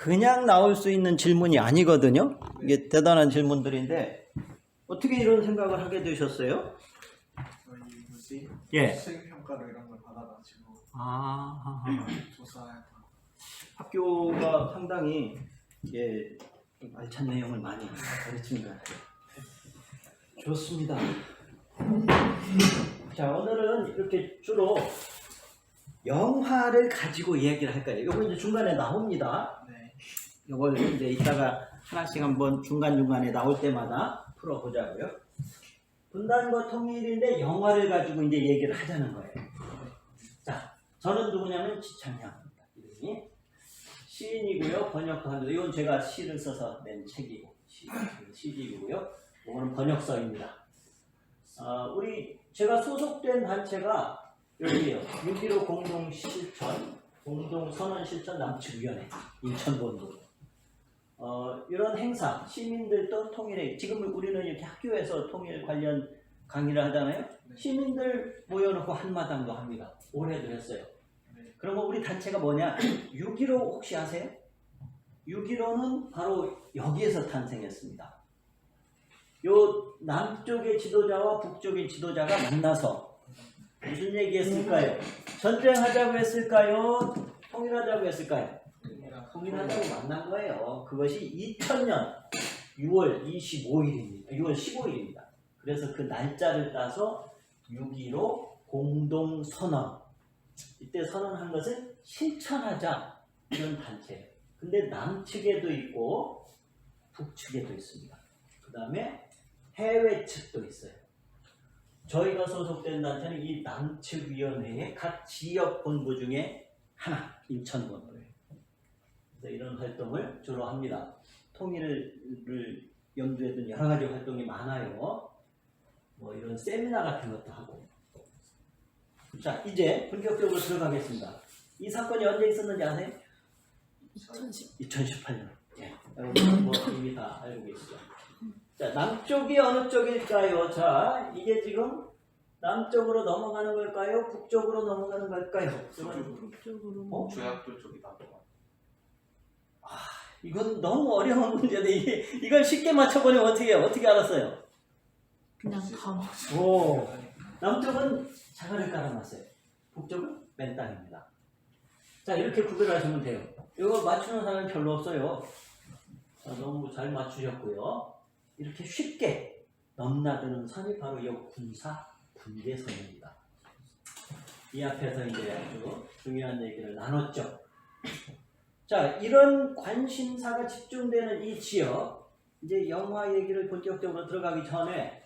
그냥 나올 수 있는 질문이 아니거든요. 이게 대단한 질문들인데 어떻게 이런 생각을 하게 되셨어요? 저희 뭐지? 예. 수행 평가로 이런 걸 받아가지고 조사해서 학교가 상당히 좀 알찬 내용을 많이 가르치는 것 같아요. 좋습니다. 자, 오늘은 이렇게 주로 영화를 가지고 이야기를 할 거예요. 이거 이제 중간에 나옵니다. 네. 이걸 이제 이따가 하나씩 한번 중간중간에 나올 때마다 풀어보자고요. 분단과 통일인데 영화를 가지고 이제 얘기를 하자는 거예요. 자, 저는 누구냐면 지창향입니다. 이름이 시인이고요. 번역도 합니다. 이건 제가 시를 써서 낸 책이고 시집이고요. 이거는 번역서입니다. 제가 소속된 단체가 여기에요. 6.15 공동실천, 공동선언실천 남측위원회, 인천본부. 이런 행사, 시민들도 통일해. 지금 우리는 이렇게 학교에서 통일 관련 강의를 하잖아요. 시민들 모여놓고 한마당도 합니다. 올해도 했어요. 그러면 우리 단체가 뭐냐? 6.15 혹시 아세요? 6.15는 바로 여기에서 탄생했습니다. 요 남쪽의 지도자와 북쪽의 지도자가 만나서 무슨 얘기했을까요? 전쟁하자고 했을까요? 통일하자고 했을까요? 통일하자고 만난 거예요. 그것이 2000년 6월 25일입니다. 6월 15일입니다. 그래서 그 날짜를 따서 6.15 공동선언. 이때 선언한 것을 실천하자 이런 단체예요. 근데 남측에도 있고 북측에도 있습니다. 그 다음에 해외 측도 있어요. 저희가 소속된 단체는 이 남측위원회의 각 지역 본부 중에 하나, 인천본부예요. 그래서 이런 활동을 주로 합니다. 통일을 염두에 둔 여러 가지 활동이 많아요. 뭐 이런 세미나 같은 것도 하고. 자, 이제 본격적으로 들어가겠습니다. 이 사건이 언제 있었는지 아세요? 2018년. 예, 여러분 뭐 이미 다 알고 계시죠? 자, 남쪽이 어느 쪽일까요? 자, 이게 지금 남쪽으로 넘어가는 걸까요? 북쪽으로 넘어가는 걸까요? 북쪽으로. 조약도 쪽이다. 이건 너무 어려운 문제인데 이걸 쉽게 맞춰보려면 어떻게 해요? 어떻게 알았어요? 그냥 감. 오, 남쪽은 자갈을 깔아놨어요. 북쪽은 맨 땅입니다. 자, 이렇게 구별하시면 돼요. 이거 맞추는 사람이 별로 없어요. 자, 너무 잘 맞추셨고요. 이렇게 쉽게 넘나드는 선이 바로 이 군사 분계선입니다. 이 앞에서 이제 아주 중요한 얘기를 나눴죠. 자, 이런 관심사가 집중되는 이 지역, 이제 영화 얘기를 본격적으로 들어가기 전에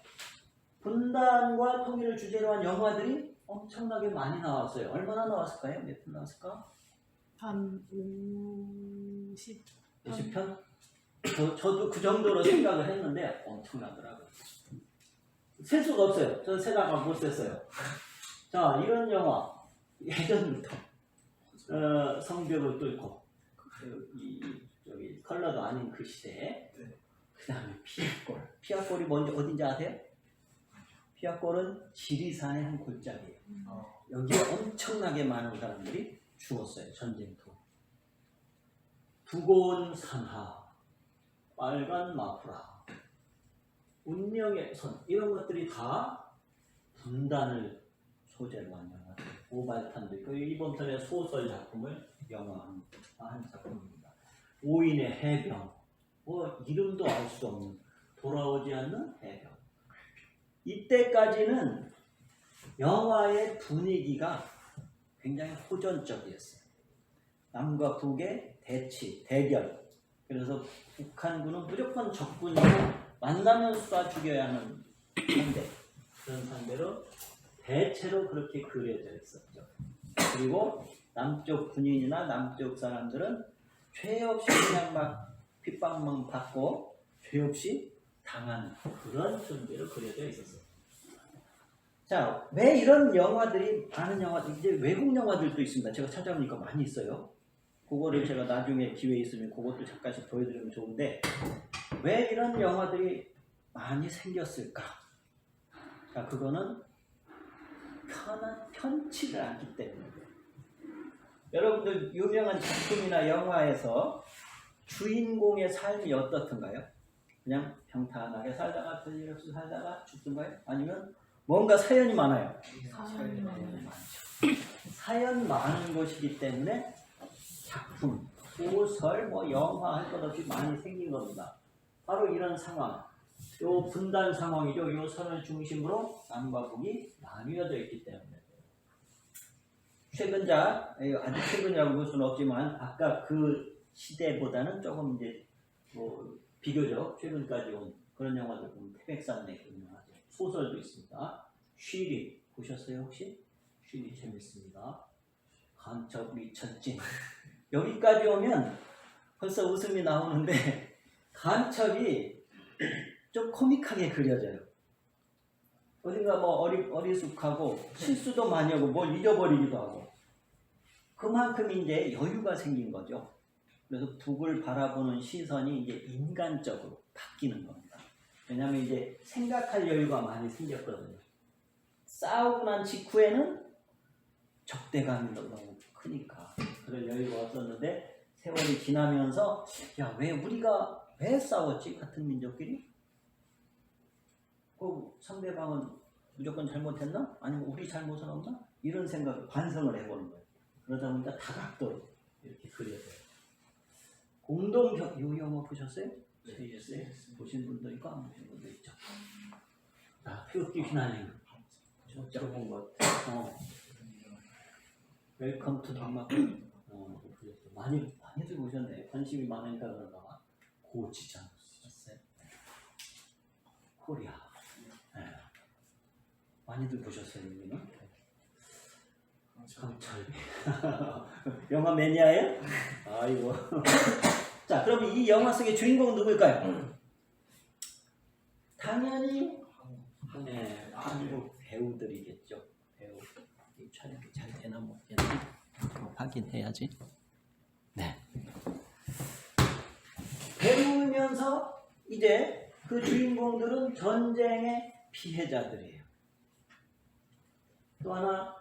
분단과 통일을 주제로 한 영화들이 엄청나게 많이 나왔어요. 얼마나 나왔을까요? 몇 편 나왔을까? 한 50. 50편? 저도 그 정도로 생각을 했는데 엄청나더라고요. 셀 수가 없어요. 저는 세다가 못 셌어요. 자, 이런 영화 예전부터 성벽을 뚫고 저기 컬러도 아닌 그 시대에 그 다음에 피아골. 피아골이 뭔지 어딘지 아세요? 피아골은 지리산의 한 골짜기예요. 여기에 엄청나게 많은 사람들이 죽었어요. 전쟁터. 두고온 산하, 빨간 마프라, 운명의 선, 이런 것들이 다 분단을 소재로 한 영화들. 오발탄도 있고 이번 편의 소설 작품을 영화한 작품입니다. 오인의 해병, 뭐 이름도 알 수 없는 돌아오지 않는 해병. 이때까지는 영화의 분위기가 굉장히 호전적이었어요. 남과 북의 대결. 그래서 북한군은 무조건 적군이고 만나면 쏴 죽여야 하는 상대. 그런 상대로 대체로 그렇게 그려져 있었죠. 그리고 남쪽 군인이나 남쪽 사람들은 죄 없이 그냥 막 핍박만 받고 죄 없이 당하는 그런 존재로 그려져 있었어요. 자, 왜 이런 영화들이 많은 영화들, 이제 외국 영화들도 있습니다. 제가 찾아보니까 많이 있어요. 그거를 제가 나중에 기회 있으면 그것도 잠깐씩 보여드리면 좋은데 왜 이런 영화들이 많이 생겼을까? 자, 그거는 편치를 않기 때문에. 여러분들 유명한 작품이나 영화에서 주인공의 삶이 어떻던가요? 그냥 평탄하게 살다가 별일없이 살다가 죽던가요? 아니면 뭔가 사연이 많아요? 사연이 많아요. 사연 많은 것이기 때문에 작품, 소설, 뭐 영화 할 것 없이 많이 생긴 겁니다. 바로 이런 상황, 요 분단 상황이죠. 요 선을 중심으로 남과 북이 나뉘어져 있기 때문에 최근작, 아주 최근이라고 볼 수는 없지만 아까 그 시대보다는 조금 이제 뭐 비교적 최근까지 온 그런 영화들 보면 태백산맥 그런 영화들, 소설도 있습니다. 쉬리 보셨어요 혹시? 쉬리 재밌습니다. 간첩 미천진 여기까지 오면 벌써 웃음이 나오는데 간첩이 좀 코믹하게 그려져요. 어딘가 뭐 어리숙하고 실수도 많이 하고 뭘 잊어버리기도 하고 그만큼 이제 여유가 생긴 거죠. 그래서 북을 바라보는 시선이 이제 인간적으로 바뀌는 겁니다. 왜냐하면 이제 생각할 여유가 많이 생겼거든요. 싸우고 난 직후에는 적대감이 너무 크니까 그럴 여유가 없었는데 세월이 지나면서 야, 우리가 왜 싸웠지? 같은 민족끼리? 상대방은 무조건 잘못했나? 아니면 우리 잘못은 없나? 이런 생각을 반성을 해보는 거예요. 그러다 보니까 다각도로 이렇게 그려져요. 공동협, 요 영화 보셨어요? 네. 보신 분도 있고 안 보신 분도 있죠. 태극기 휘날리는 들어본 것 같아요. 웰컴 투 덴마크. 많이들 보셨네. 관심이 많으니까 그런가 봐. 고지장 보셨어요? 코리아. 네. 많이들 보셨어요, 여기는? 강철. 영화 매니아예요? 아이고. 자, 그럼 이 영화 속의 주인공은 누구일까요? 당연히 한국 배우들이겠죠. 배우. 이 촬영이 잘 되나 모르겠네. 확인해야지. 네. 배우면서 이제 그 주인공들은 전쟁의 피해자들이에요. 또 하나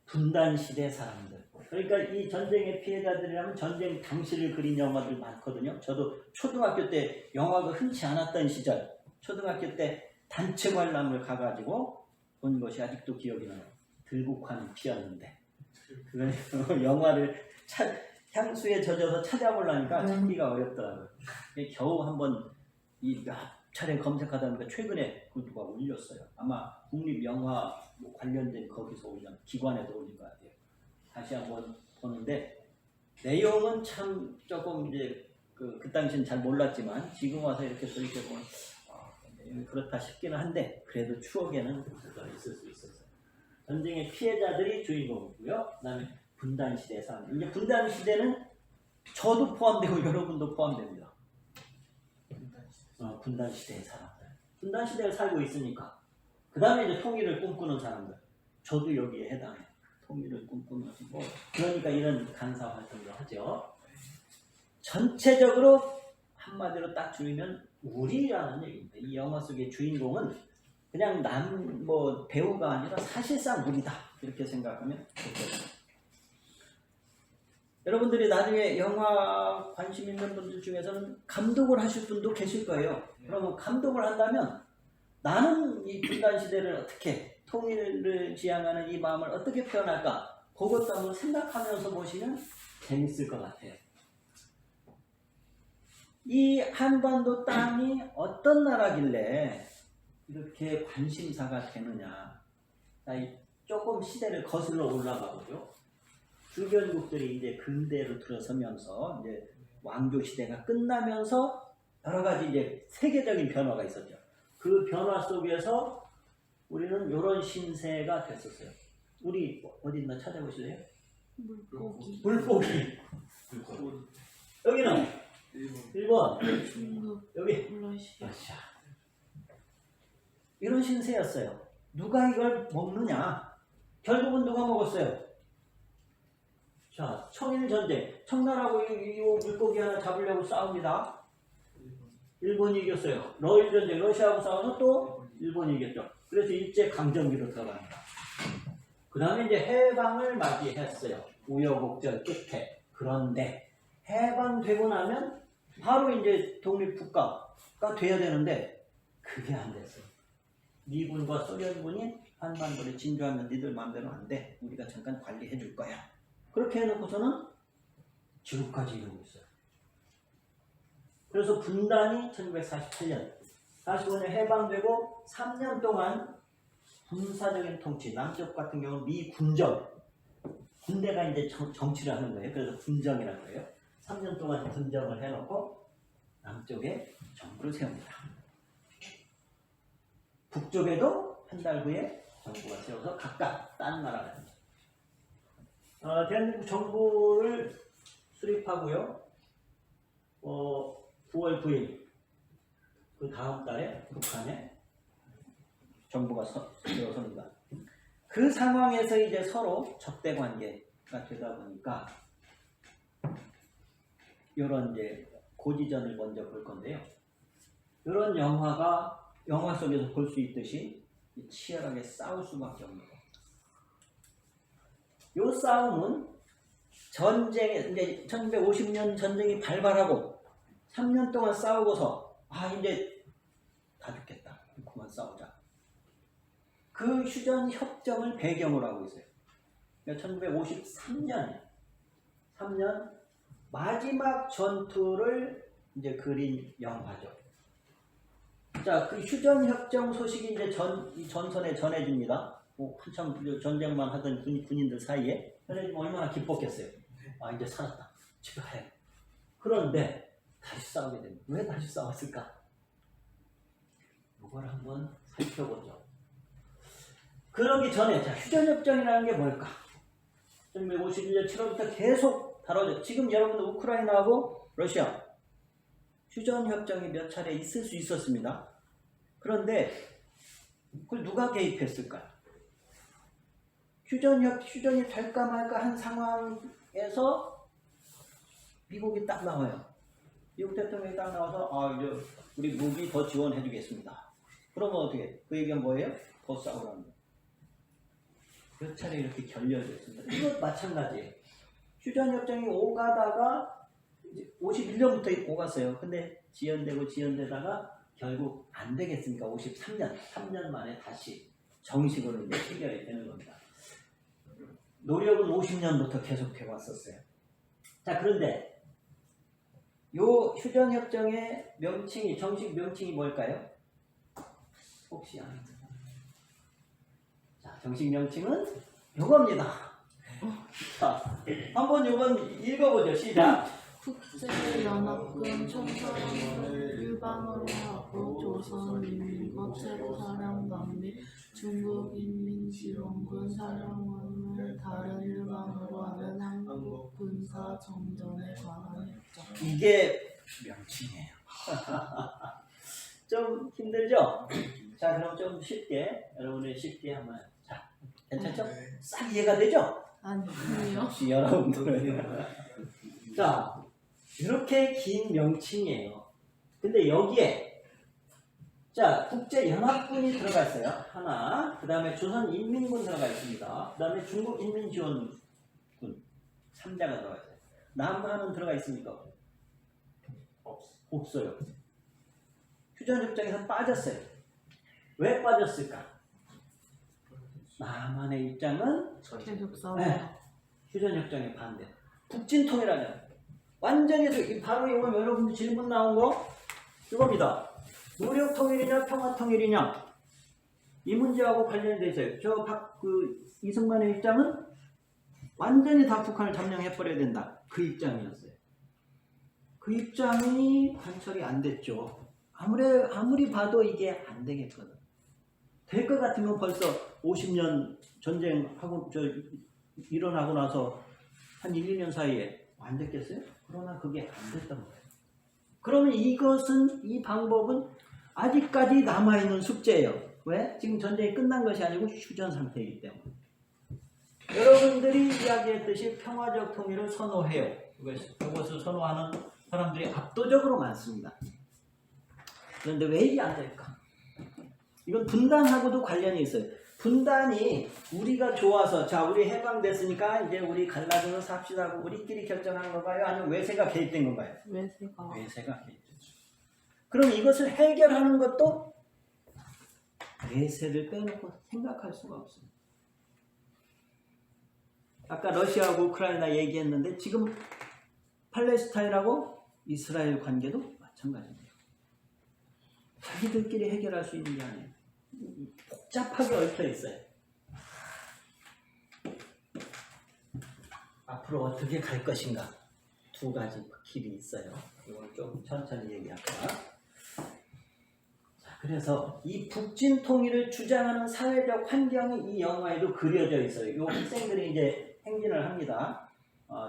분단시대 사람들. 그러니까 이 전쟁의 피해자들이라면 전쟁 당시를 그린 영화들 많거든요. 저도 초등학교 때 영화가 흔치 않았던 시절 초등학교 때 단체 관람을 가가지고 본 것이 아직도 기억이 나요. 들국화는 피었는데 그건 영화를 향수에 젖어서 찾아보려니까 찾기가 어렵더라고요. 겨우 한번 이 차례 검색하다 보니까 최근에 그 누가 올렸어요. 아마 국립영화 뭐 관련된 거기서 올린 기관에서 올린 것 같아요. 다시 한번 보는데 내용은 참 조금 이제 그 당시는 잘 몰랐지만 지금 와서 이렇게 보면 그렇다 싶기는 한데 그래도 추억에는 있을 수 있었어요. 전쟁의 피해자들이 주인공이고요. 그다음에 분단시대 사람. 이제 분단시대는 저도 포함되고 여러분도 포함됩니다. 분단시대의 사람들. 분단시대를 살고 있으니까. 그 다음에 이제 통일을 꿈꾸는 사람들. 저도 여기에 해당해요. 통일을 꿈꾸면서 뭐 그러니까 이런 간사 활동도 하죠. 전체적으로 한마디로 딱 줄이면 우리라는 얘기입니다. 이 영화 속의 주인공은 그냥 뭐 배우가 아니라 사실상 우리다 이렇게 생각하면 좋겠습니다. 여러분들이 나중에 영화 관심 있는 분들 중에서는 감독을 하실 분도 계실 거예요. 그러면 감독을 한다면 나는 이 분단시대를 어떻게 통일을 지향하는 이 마음을 어떻게 표현할까 그것도 한번 생각하면서 보시면 재밌을 것 같아요. 이 한반도 땅이 어떤 나라길래 이렇게 관심사가 되느냐. 조금 시대를 거슬러 올라가 보죠. 주변국들이 이제 근대로 들어서면서 이제 왕조 시대가 끝나면서 여러 가지 이제 세계적인 변화가 있었죠. 그 변화 속에서 우리는 이런 신세가 됐었어요. 우리 어디 있나 찾아보실래요? 물고기. 여기는 일본, 중국, 여기 러시아. 이런 신세였어요. 누가 이걸 먹느냐? 결국은 누가 먹었어요? 자, 청일전쟁. 청나라하고 이 물고기 하나 잡으려고 싸웁니다. 일본이 이겼어요. 러일전쟁. 러시아하고 싸워서 또 일본이 이겼죠. 그래서 일제강점기로 들어갑니다. 그 다음에 이제 해방을 맞이했어요. 우여곡절 끝에. 그런데 해방되고 나면 바로 이제 독립국가가 돼야 되는데 그게 안 됐어요. 미군과 소련군이 한반도를 진주하면 니들 마음대로 안 돼. 우리가 잠깐 관리해 줄 거야. 그렇게 해놓고서는 지금까지 이러고 있어요. 그래서 분단이 1948년, 45년 해방되고 3년 동안 군사적인 통치, 남쪽 같은 경우는 미군정, 군대가 이제 정치를 하는 거예요. 그래서 군정이라는 거예요. 3년 동안 군정을 해놓고 남쪽에 정부를 세웁니다. 북쪽에도 한 달 후에 정부가 세워서 각각 딴 나라가 됩니다. 대한민국 정부를 수립하고요. 9월 9일 그 다음 달에 북한에 정부가 들어섭니다. 그 상황에서 이제 서로 적대 관계가 되다 보니까 이런 이제 고지전을 먼저 볼 건데요. 이런 영화 속에서 볼 수 있듯이 치열하게 싸울 수밖에 없는 거예요. 이 싸움은 전쟁에 이제 1950년 전쟁이 발발하고 3년 동안 싸우고서 이제 다 죽겠다. 그만 싸우자. 그 휴전 협정을 배경으로 하고 있어요. 그러니까 1953년 3년 마지막 전투를 이제 그린 영화죠. 자, 그 휴전 협정 소식이 이제 전선에 전해집니다. 한참 전쟁만 하던 군인들 사이에 전해지면 얼마나 기뻤겠어요. 이제 살았다. 집에 가야 돼. 그런데 다시 싸우게 됩니다. 왜 다시 싸웠을까? 이걸 한번 살펴보죠. 그러기 전에 휴전협정이라는 게 뭘까? 1951년 7월부터 계속 다뤄져. 지금 여러분들 우크라이나하고 러시아 휴전협정이 몇 차례 있을 수 있었습니다. 그런데 그걸 누가 개입했을까? 휴전이 될까 말까 한 상황에서 미국이 딱 나와요. 미국 대통령이 딱 나와서 이제 우리 무기 더 지원해 주겠습니다. 그러면 어떻게? 그 얘기가 뭐예요? 더 싸우라는 거예요. 몇 차례 이렇게 결렬되어 있습니다. 이것 마찬가지예요. 휴전협정이 오가다가 이제 51년부터 오갔어요. 근데 지연되다가 결국 안 되겠으니까 3년 만에 다시 정식으로 이제 해결이 되는 겁니다. 노력은 50년부터 계속해 왔었어요. 자, 그런데 요 휴전협정의 정식 명칭이 뭘까요? 혹시 아세요? 자, 정식 명칭은 요겁니다. 자, 한번 요건 읽어보죠. 시작. 국제연합군 총사령부를 일반으로 하고 조선인민거체로 사령관 및 중국인민지원군 사령관을 다른 일반으로 하는 한국군사정전에 관한 협정. 이게 명칭이에요. 좀 힘들죠? 자, 그럼 좀 쉽게 여러분이 쉽게 한번 괜찮죠? 싹 이해가 되죠? 아니요. 혹시 여러분들은 자, 이렇게 긴 명칭이에요. 근데 여기에 국제연합군이 들어가 있어요. 하나. 그 다음에 조선인민군 들어가 있습니다. 그 다음에 중국인민지원군 3자가 들어가 있어요. 남한은 들어가 있습니까? 없어요. 휴전협정에서 빠졌어요. 왜 빠졌을까? 남한의 입장은 계속 싸워요. 휴전협정에 반대. 북진통일하냐. 완전히 바로 이거 여러분들 질문 나온 거 이겁니다. 무력통일이냐 평화통일이냐 이 문제하고 관련돼 있어요. 이승만의 입장은 완전히 다 북한을 점령해버려야 된다. 그 입장이었어요. 그 입장이 관철이 안 됐죠. 아무리 봐도 이게 안 되겠거든. 될 것 같으면 벌써 50년 전쟁하고 일어나고 나서 한 1, 2년 사이에 안 됐겠어요? 그러나 그게 안 됐던 거예요. 그러면 이 방법은 아직까지 남아있는 숙제예요. 왜? 지금 전쟁이 끝난 것이 아니고 휴전 상태이기 때문에. 여러분들이 이야기했듯이 평화적 통일을 선호해요. 이것을 선호하는 사람들이 압도적으로 많습니다. 그런데 왜 이게 안 될까? 이건 분단하고도 관련이 있어요. 분단이 우리가 좋아서 자 우리 해방됐으니까 이제 우리 갈라져서 삽시다 하고 우리끼리 결정한 건가요? 아니면 외세가 개입된 건가요? 외세가 외세가 개입됐죠. 그럼 이것을 해결하는 것도 외세를 빼놓고 생각할 수가 없습니다. 아까 러시아하고 우크라이나 얘기했는데 지금 팔레스타인하고 이스라엘 관계도 마찬가지입니다. 자기들끼리 해결할 수 있는 게 아니에요. 복잡하게 얽혀 있어요. 앞으로 어떻게 갈 것인가 두 가지 길이 있어요. 이걸 좀 천천히 얘기할까. 자, 그래서 이 북진 통일을 주장하는 사회적 환경이 이 영화에도 그려져 있어요. 이 학생들이 이제 행진을 합니다.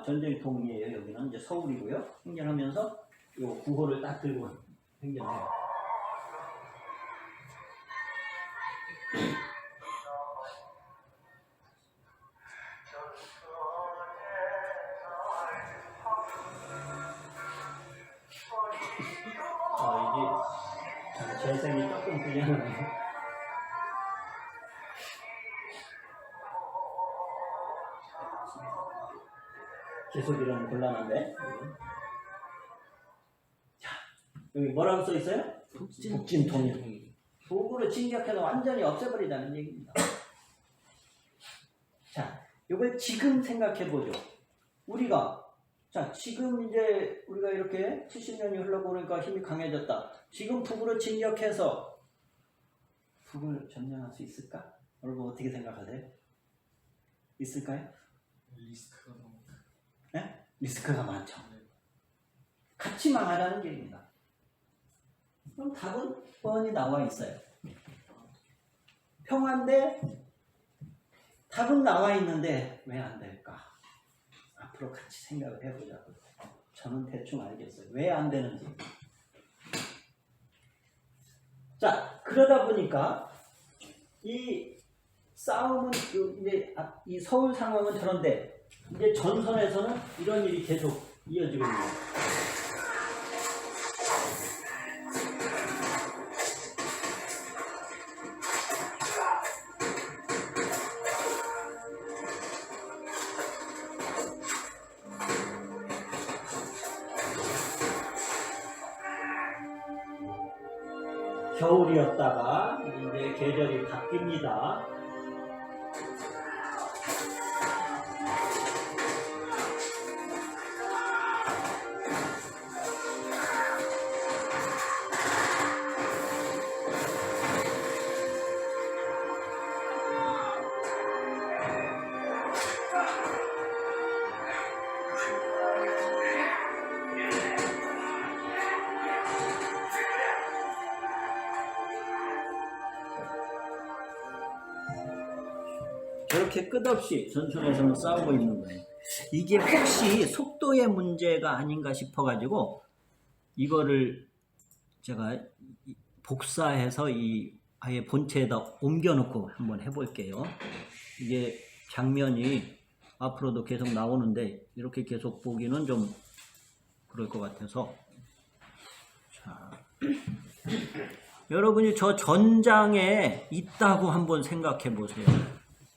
전쟁통이에요. 여기는 이제 서울이고요. 행진하면서 이 구호를 딱 들고 행진해요. 이게 재생이 조금 불량하네요. 계속 이러면 곤란한데. 자, 여기 뭐라고 써 있어요? 북진 통일. 북으로 진격해서 완전히 없애버리자는 얘기입니다. 자, 이걸 지금 생각해 보죠. 자, 지금 이제 우리가 이렇게 70년이 흘러보니까 힘이 강해졌다. 지금 북으로 진격해서 북을 점령할 수 있을까? 여러분 어떻게 생각하세요? 있을까요? 리스크가 너무 네? 리스크가 많죠. 같이 망하라는 얘기입니다. 그럼 답은 뻔히 나와 있어요. 평화인데 답은 나와 있는데 왜 안 될까? 앞으로 같이 생각을 해보자고요. 저는 대충 알겠어요. 왜 안 되는지. 자, 그러다 보니까 이 싸움은 이제 이 서울 상황은 저런데 이제 전선에서는 이런 일이 계속 이어지고 있는 거예요. 겨울이었다가 이제 계절이 바뀝니다. 저렇게 끝없이 전선에서는 싸우고 있는 거예요. 이게 혹시 속도의 문제가 아닌가 싶어가지고 이거를 제가 복사해서 이 아예 본체에다 옮겨놓고 한번 해볼게요. 이게 장면이 앞으로도 계속 나오는데 이렇게 계속 보기는 좀 그럴 것 같아서 자, 여러분이 저 전장에 있다고 한번 생각해 보세요.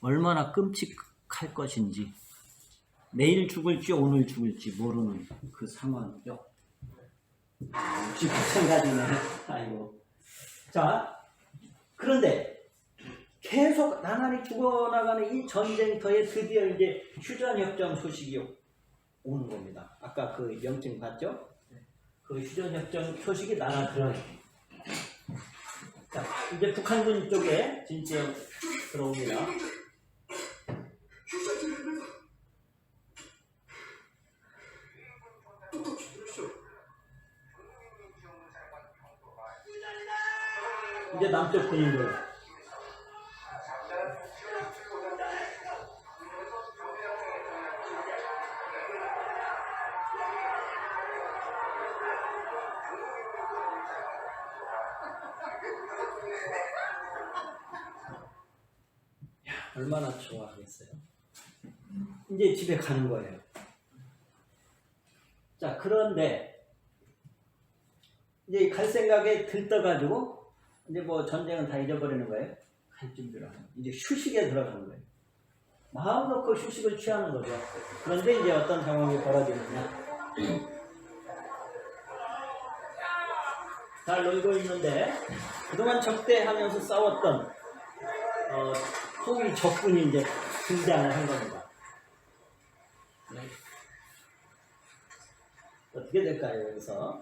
얼마나 끔찍할 것인지. 내일 죽을지 오늘 죽을지 모르는 그 상황이죠. 역시 마찬가지네. 아이고. 자, 그런데 계속 나날이 죽어나가는 이 전쟁터에 드디어 이제 휴전협정 소식이 오는 겁니다. 아까 그 명칭 봤죠? 그 휴전협정 소식이 날아들어요. 자, 이제 북한군 쪽에 진짜 들어옵니다. 이제 남쪽 군인들. 얼마나 좋아하겠어요. 이제 집에 가는 거예요. 자, 그런데 이제 갈 생각에 들떠가지고 이제 뭐 전쟁은 다 잊어버리는 거예요. 할 준비를 하는 이제 휴식에 들어가는 거예요. 마음 놓고 휴식을 취하는 거죠. 그런데 이제 어떤 상황이 벌어지느냐. 잘 놀고 있는데 그동안 적대하면서 싸웠던 속이 적군이 이제 등장을 한 겁니다. 네. 어떻게 될까요, 여기서?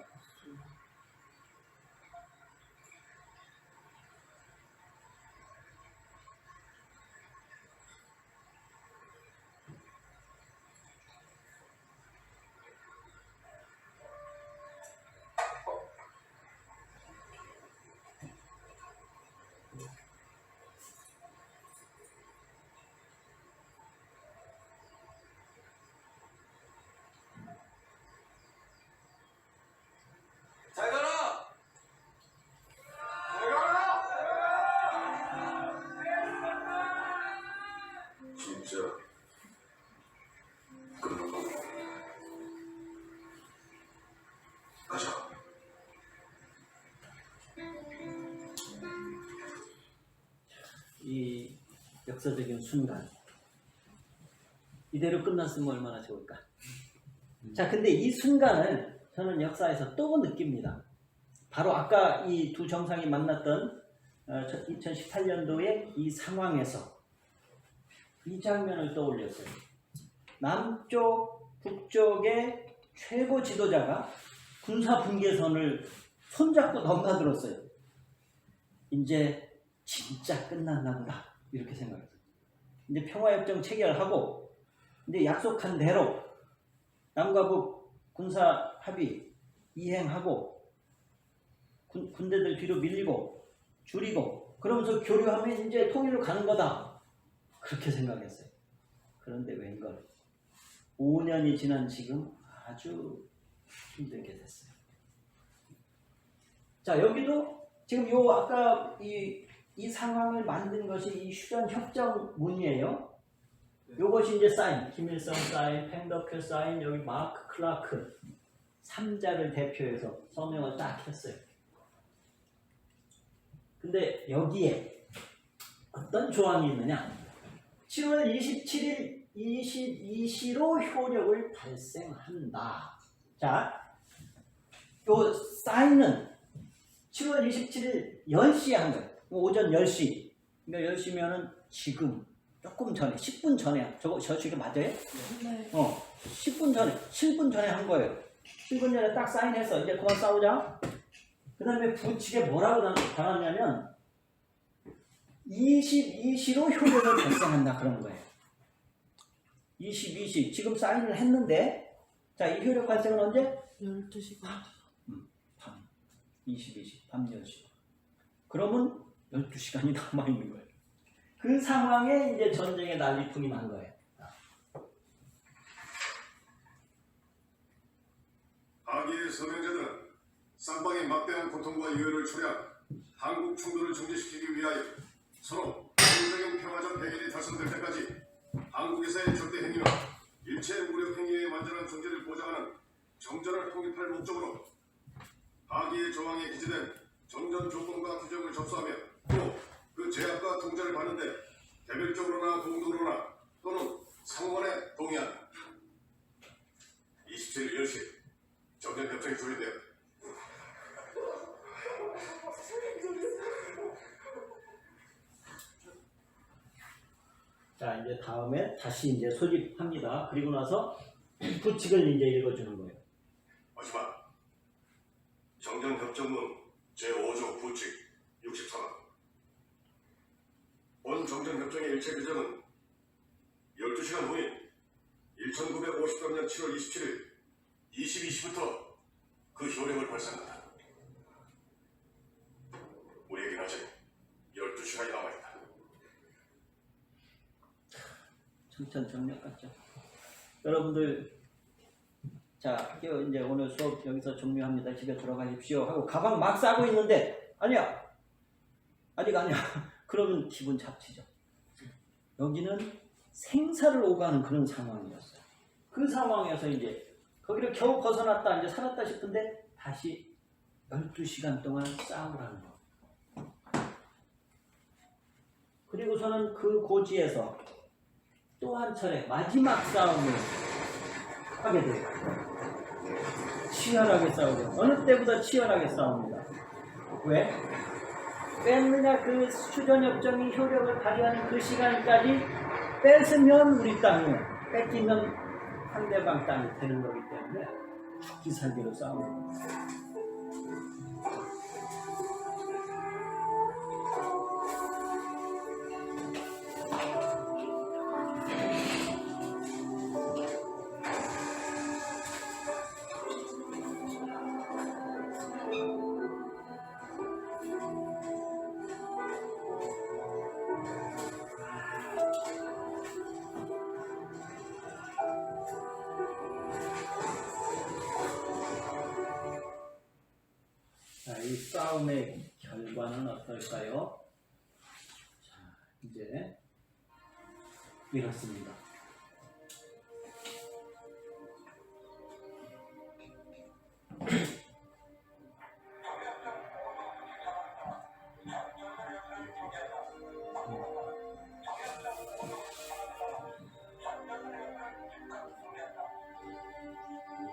잘 가라. 진짜 끝난 거고 가자. 이 역사적인 순간 이대로 끝났으면 얼마나 좋을까. 자, 근데 이 순간을 저는 역사에서 또 느낍니다. 바로 아까 이 두 정상이 만났던 2018년도의 이 상황에서 이 장면을 떠올렸어요. 남쪽, 북쪽의 최고 지도자가 군사 분계선을 손잡고 넘나들었어요. 이제 진짜 끝났나 보다 이렇게 생각했어요. 이제 평화협정 체결하고 이제 약속한 대로 남과 북 군사 합의 이행하고 군대들 뒤로 밀리고 줄이고 그러면서 교류하면 이제 통일로 가는 거다 그렇게 생각했어요. 그런데 웬걸 5년이 지난 지금 아주 힘들게 됐어요. 자, 여기도 지금 요 아까 이 상황을 만든 것이 이 휴전 협정문이에요. 요것이 이제 사인, 김일성 사인, 팽덕회 사인, 여기 마크 클라크 3자를 대표해서 서명을 딱 했어요. 근데 여기에 어떤 조항이 있느냐? 7월 27일 22시로 효력을 발생한다. 자, 요 사인은 7월 27일 10시에 한 거예요. 오전 10시. 그러니까 10시면은 지금 조금 전에 10분 전에 저 지금 맞아요? 네. 10분 전에 7분 전에 한 거예요. 7분 전에 딱 사인해서 이제 그만 싸우자. 그 다음에 부칙에 뭐라고 달았냐면 22시로 효력을 발생한다 그런 거예요. 22시 지금 사인을 했는데 자, 이 효력 발생은 언제? 12시간. 밤 22시 밤 10시. 그러면 12시간이 남아있는 거예요. 그 상황에 이제 전쟁의 난리통이 난 거예요. 하기의 서명자들은 쌍방의 막대한 고통과 유해를 초래한 한국 충돌을 정지시키기 위하여 서로 공정형 평화적 해결이 달성될 때까지 한국에서의 적대 행위와 일체 무력 행위의 완전한 정지를 보장하는 정전을 통일할 목적으로 하기의 조항에 기재된 정전 조건과 규정을 접수하며 또 그 제약과 통제를 받는데 개별적으로나 공동으로나 또는 상원에 동의한다. 27일 10시 정전 협정이 조율되었다. 자, 이제 다음에 다시 이제 소집합니다. 그리고 나서 부칙을 이제 읽어주는 거예요. 마지막 정전협정문 제5조 부칙 63항 본 정전협정의 일체 규정은 12시간 후인 1953년 7월 27일 22시부터 그 효력을 발생한다. 우리에겐 아직 12시간이 남아있다. 청천정력 같죠. 여러분들, 자, 이제 오늘 수업 여기서 종료합니다. 집에 돌아가십시오 하고 가방 막 싸고 있는데 아니야, 아직 아니야. 그러면 기분 잡치죠. 여기는 생사를 오가는 그런 상황이었어요. 그 상황에서 이제 거기를 겨우 벗어났다, 이제 살았다 싶은데 다시 12시간 동안 싸우라는 거. 그리고서는 그 고지에서 또 한 차례 마지막 싸움을 하게 돼요. 치열하게 싸우죠. 어느 때보다 치열하게 싸웁니다. 왜? 뺐느냐? 그 휴전협정이 효력을 발휘하는 그 시간까지 뺏으면 우리 땅이에요. 뺏기면 상대방 땅이 되는 거기 때문에 죽기 살기로 싸웁니다. 자, 이 싸움의 결과는 어떨까요? 자, 이제 이렇습니다.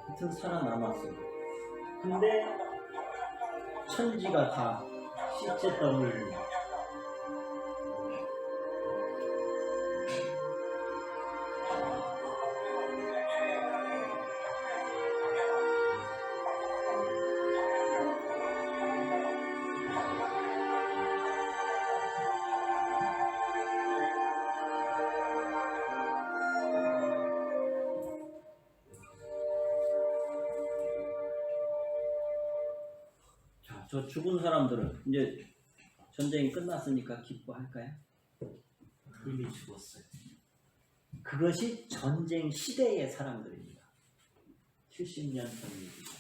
하여튼 살아남았어요. 근데 천지가 다 시체 더미입니다. 저 죽은 사람들은 이제 전쟁이 끝났으니까 기뻐할까요? 이미 죽었어요. 그것이 전쟁 시대의 사람들입니다. 70년 전 일입니다.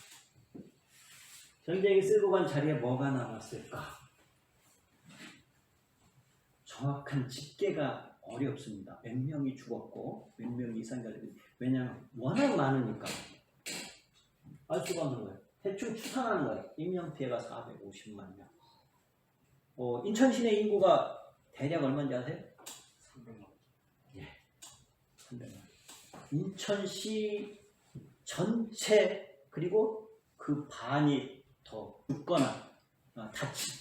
전쟁이 쓸고 간 자리에 뭐가 남았을까? 정확한 집계가 어렵습니다. 몇 명이 죽었고 몇 명이 이상가족이, 왜냐하면 워낙 많으니까 알 수가 없는 거예요. 대충 추산하는 거예요. 인명피해가 450만 명. 인천 시내 인구가 대략 얼마인지 아세요? 300만. 예, 300만. 인천시 전체 그리고 그 반이 더 죽거나 다친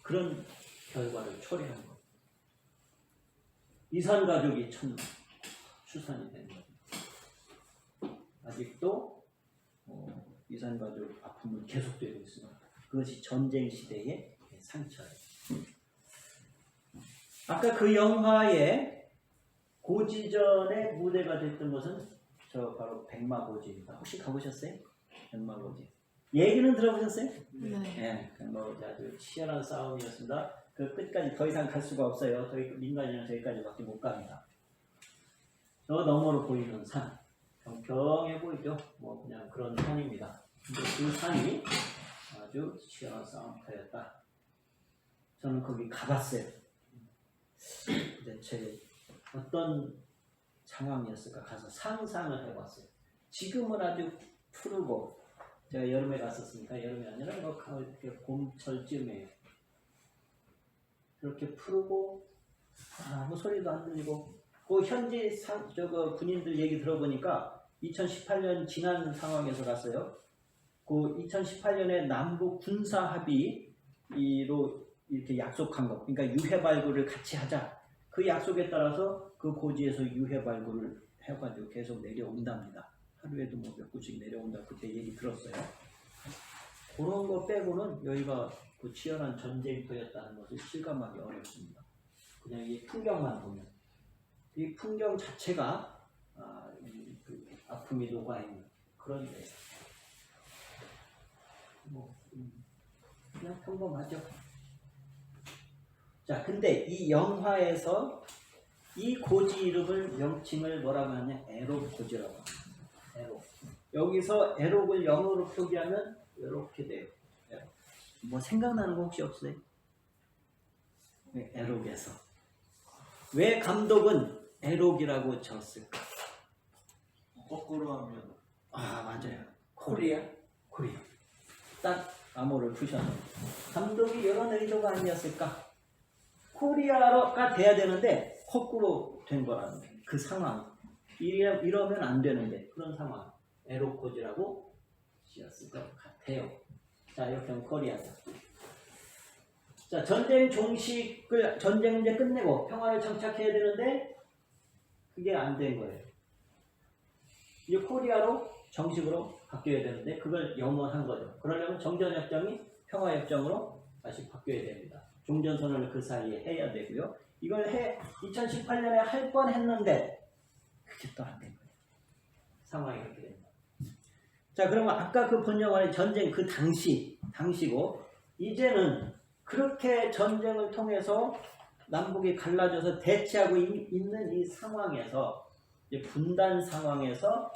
그런 결과를 초래한 거예요. 이산 가족이 1000명 추산이 된 거예요. 아직도 이산 가족 아픔은 계속되고 있습니다. 그것이 전쟁 시대의 상처예요. 아까 그 영화의 고지전의 무대가 됐던 것은 저 바로 백마고지입니다. 혹시 가보셨어요? 백마고지. 얘기는 들어보셨어요? 네. 네, 백마고지 아주 치열한 싸움이었습니다. 그 끝까지 더 이상 갈 수가 없어요. 저희 민간인은 저기까지밖에 못 갑니다. 저 너머로 보이는 산. 평평해 보이죠? 뭐 그냥 그런 산입니다. 근데 그 산이 아주 치열한 싸움터였다. 저는 거기 가봤어요. 대체 어떤 상황이었을까 가서 상상을 해봤어요. 지금은 아주 푸르고, 제가 여름에 갔었으니까 여름이 아니라 뭐 가을, 봄철쯤에 그렇게 푸르고 아무 소리도 안 들리고, 그 현지 군인들 얘기 들어보니까 2018년 지난 상황에서 갔어요. 그 2018년에 남북 군사 합의로 이렇게 약속한 거, 그러니까 유해 발굴을 같이 하자. 그 약속에 따라서 그 고지에서 유해 발굴을 해가지고 계속 내려온답니다. 하루에도 뭐 몇 구씩 내려온다. 그때 얘기 들었어요. 그런 거 빼고는 여기가 그 치열한 전쟁터였다는 것을 실감하기 어렵습니다. 그냥 이 풍경만 보면. 이 풍경 자체가 그 아픔이 녹아있는 그런 데예요. 그냥 평범하죠. 자, 근데 이 영화에서 이 고지 이름을 명칭을 뭐라고 하냐? 에록 고지라고 합니다. 에록. 여기서 에록을 영어로 표기하면 이렇게 돼요. 에록. 뭐 생각나는 거 혹시 없어요? 네, 에록에서. 왜 감독은 에록이라고 졌을까? 거꾸로 하면 맞아요. 코리아. 딱 암호를 푸셨네요. 감독이 이런 의도가 아니었을까? 코리아가 돼야 되는데 거꾸로 된 거라는 거예요. 그 상황. 이러면 안 되는데 그런 상황. 에로코지라고 지었을 것 같아요. 자, 이렇게 하면 코리아다. 자, 전쟁 이제 끝내고 평화를 정착해야 되는데 그게 안 된 거예요. 이제 코리아로 정식으로 바뀌어야 되는데 그걸 염원한 거죠. 그러려면 정전협정이 평화협정으로 다시 바뀌어야 됩니다. 종전선언을 그 사이에 해야 되고요. 이걸 2018년에 할 뻔 했는데 그게 또 안 된 거예요. 상황이 그렇게 됩니다. 자, 그러면 아까 그 번역안의 전쟁 그 당시고 이제는 그렇게 전쟁을 통해서 남북이 갈라져서 대치하고 있는 이 상황에서 이제 분단 상황에서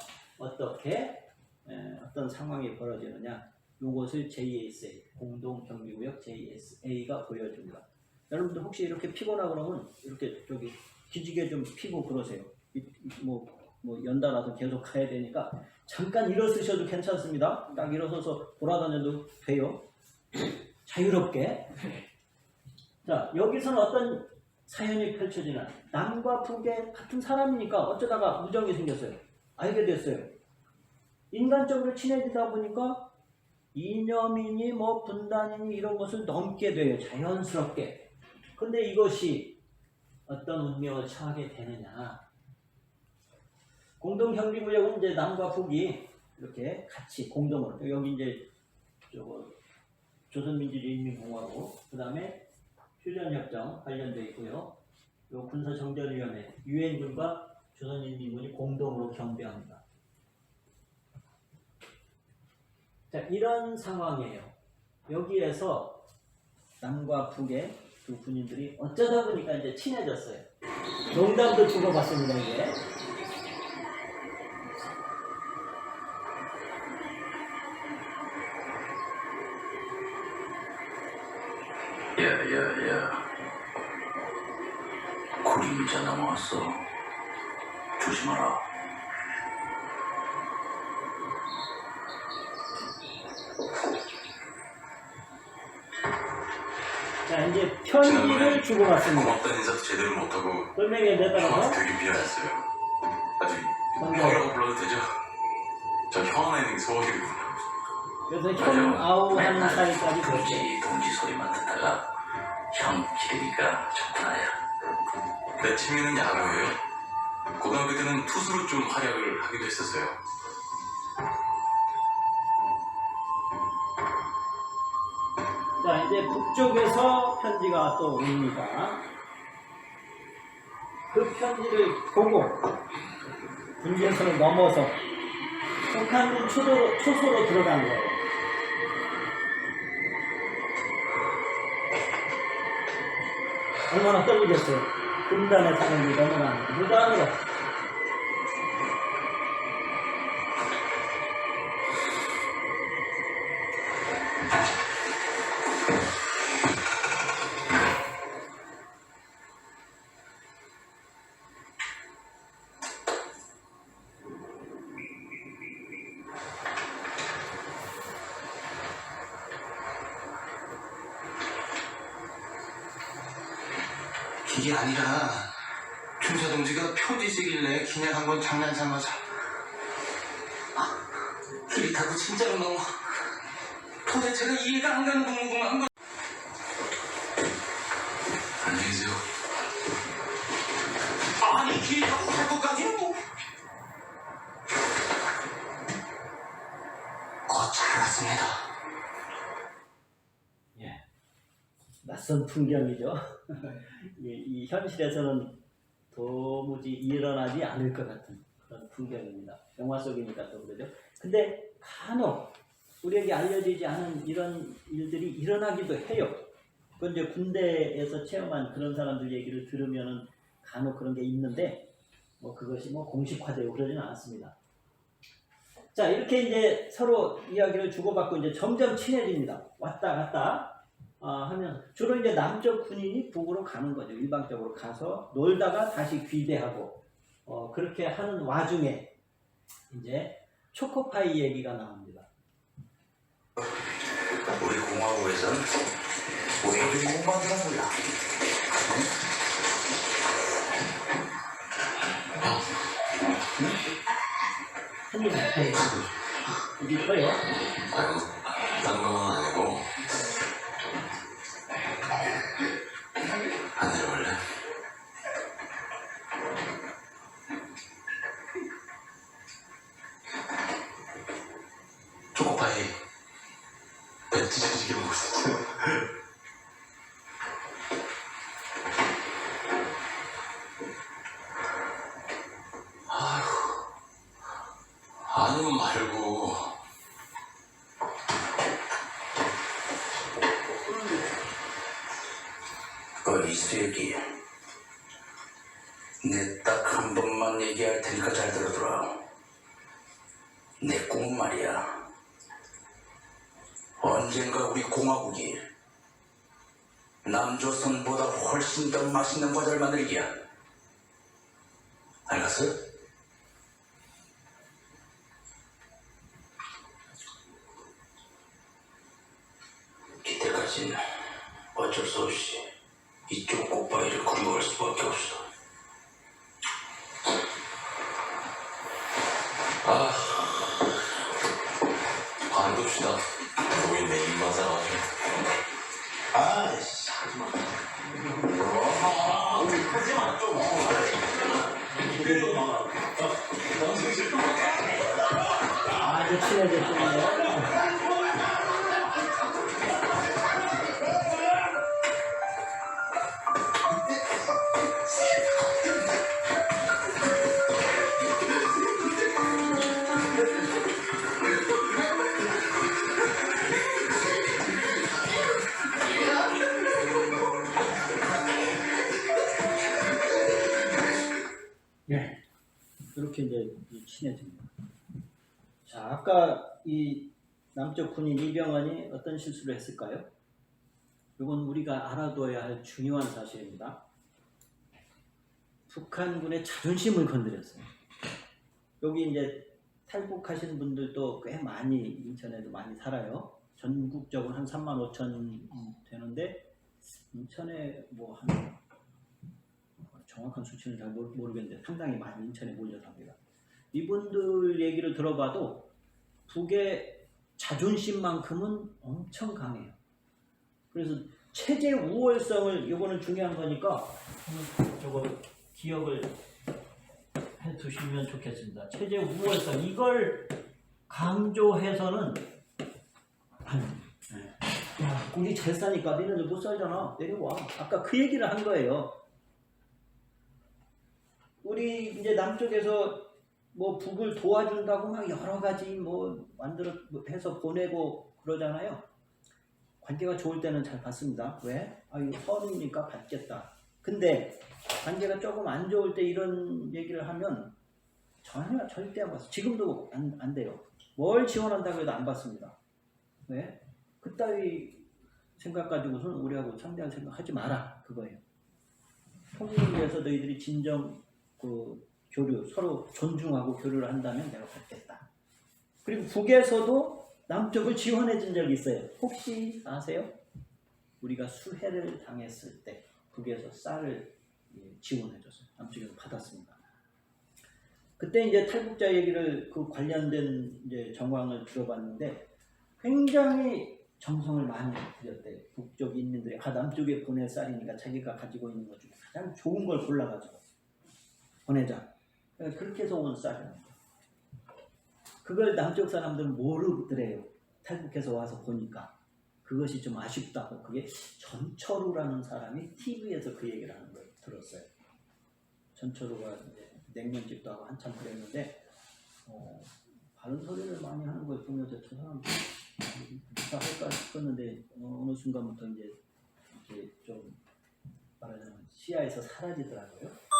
어떤 상황이 벌어지느냐, 요것을 JSA 공동경비구역 JSA가 보여줍니다. 여러분들 혹시 이렇게 피곤하고 그러면 이렇게 저기 기지개 좀 피고 그러세요. 뭐 연달아서 계속 가야 되니까 잠깐 일어서셔도 괜찮습니다. 딱 일어서서 돌아다녀도 돼요. 자유롭게. 자, 여기서는 어떤 사연이 펼쳐지나, 남과 북의 같은 사람이니까 어쩌다가 우정이 생겼어요. 알게 됐어요. 인간적으로 친해지다 보니까 이념이니 뭐 분단이니 이런 것을 넘게 돼요. 자연스럽게. 근데 이것이 어떤 운명을 처하게 되느냐. 공동경비구역은 이제 남과 북이 이렇게 같이 공동으로, 여기 이제 조선민주주의인민공화국, 그 다음에 휴전협정 관련되어 있고요. 요 군사정전위원회, 유엔군과 조선인민군이 공동으로 경비합니다. 자, 이런 상황이에요. 여기에서 남과 북의 두 군인들이 어쩌다 보니까 이제 친해졌어요. 농담도 주고받습니다, 이게. 야. 그림자 넘어왔어. 조심하라. 자, 이제 편지를 주고받습니다. 고맙다는 인사도 제대로 못하고 돌멩이에 매달아서 형한테 되게 미안했어요. 아직 형이라고 불러도 되죠? 저 형 하나 있는 게 소원이거든요. 그래서 형 아우 하는 사이까지 됐어요. 동지 소리만 듣다가 형 기르니까 좋구나. 내 취미는 야구예요. 고등학교 때는 투수로 좀 활약을 하기도 했었어요. 자, 이제 북쪽에서 편지가 또 옵니다. 그 편지를 보고 분전선을 넘어서 북한군 초소로 들어간 거예요. 얼마나 떨리겠어요. 분단의 사정이 너무나 무단으로. 이게 아니라 중사 동지가 표지 쓰길래 그냥 한 건 장난 삼아서 길이 타고 진짜로 넘어 도대체가 이해가 안 가는 궁금한 거. 안녕히 계세요. 아니 길이 타고 갈 것까지는 뭐. 곧 알았습니다. 예. 낯선 풍경이죠. 이 현실에서는 도무지 일어나지 않을 것 같은 그런 풍경입니다. 영화 속이니까 또 그러죠. 근데 간혹 우리에게 알려지지 않은 이런 일들이 일어나기도 해요. 그건 이제 군대에서 체험한 그런 사람들 얘기를 들으면은 간혹 그런 게 있는데 뭐 그것이 뭐 공식화되고 그러지는 않습니다. 자, 이렇게 이제 서로 이야기를 주고받고 이제 점점 친해집니다. 왔다 갔다 하면 주로 이제 남쪽 군인이 북으로 가는 거죠. 일방적으로 가서 놀다가 다시 귀대하고 그렇게 하는 와중에 이제 초코파이 얘기가 나옵니다. 우리 공화국에선 우리 공부하느라 몰라. 손이 나타요. 입이 커요. 아유, 딴 건 아니고. 안 내려올래? 초코파이 배 찢어지게 먹을 수 있어. 아니면 말고. 이 새끼, 내 딱 한 번만 얘기할 테니까 잘 들어들어. 내 꿈은 말이야, 언젠가 우리 공화국이 남조선보다 훨씬 더 맛있는 과자를 만들기야. 알겠어? 그때까지는 어쩔 수 없이 이쪽 꽃바위를 그리워할 수밖에 없어. 아, 관둡시다. 노인 내 입맛 알아가지고. 아이씨. 아주 친해졌군요. 네, 이렇게 이제 친해집니다. 자, 아까 이 남쪽 군인 이병헌이 어떤 실수를 했을까요? 이건 우리가 알아둬야 할 중요한 사실입니다. 북한군의 자존심을 건드렸어요. 여기 이제 탈북하신 분들도 꽤 많이 인천에도 많이 살아요. 전국적으로 한 35,000 되는데 인천에 뭐 한 정확한 수치는 잘 모르겠는데 상당히 많이 인천에 몰려 삽니다. 이분들 얘기를 들어봐도 북의 자존심만큼은 엄청 강해요. 그래서 체제 우월성을, 이거는 중요한 거니까 저거 기억을 해 두시면 좋겠습니다. 체제 우월성, 이걸 강조해서는 안 돼. 야, 우리 잘 사니까 너네들 못 살잖아. 내려와. 아까 그 얘기를 한 거예요. 우리 이제 남쪽에서 뭐 북을 도와준다고 막 여러 가지 뭐 만들어 해서 보내고 그러잖아요. 관계가 좋을 때는 잘 받습니다. 왜? 이거 선이니까 받겠다. 근데 관계가 조금 안 좋을 때 이런 얘기를 하면 전혀 절대 안 받습니다. 지금도 안 돼요. 뭘 지원한다고 해도 안 받습니다. 왜? 그따위 생각 가지고서는 우리하고 상대할 생각 하지 마라. 그거예요. 통일을 위해서 너희들이 진정 교류, 서로 존중하고 교류를 한다면 내가 받겠다. 그리고 북에서도 남쪽을 지원해 준 적이 있어요. 혹시 아세요? 우리가 수해를 당했을 때 북에서 쌀을 지원해 줬어요. 남쪽에서 받았습니다. 그때 이제 탈북자 얘기를 그 관련된 이제 정황을 들어봤는데 굉장히 정성을 많이 들였대요. 북쪽 인민들이 남쪽에 보낼 쌀이니까 자기가 가지고 있는 것 중에 가장 좋은 걸 골라가지고 보내자. 그렇게 해서 온 쌀이랍니다. 그걸 남쪽 사람들은 모르더래요. 탈북해서 와서 보니까. 그것이 좀 아쉽다고. 그게 전철우라는 사람이 TV에서 그 얘기를 하는 걸 들었어요. 전철우가 이제 냉면집도 하고 한참 그랬는데 바른 소리를 많이 하는 걸 보면서 저 사람 누가 할까 싶었는데 어느 순간부터 이제 좀 말하자면 시야에서 사라지더라고요.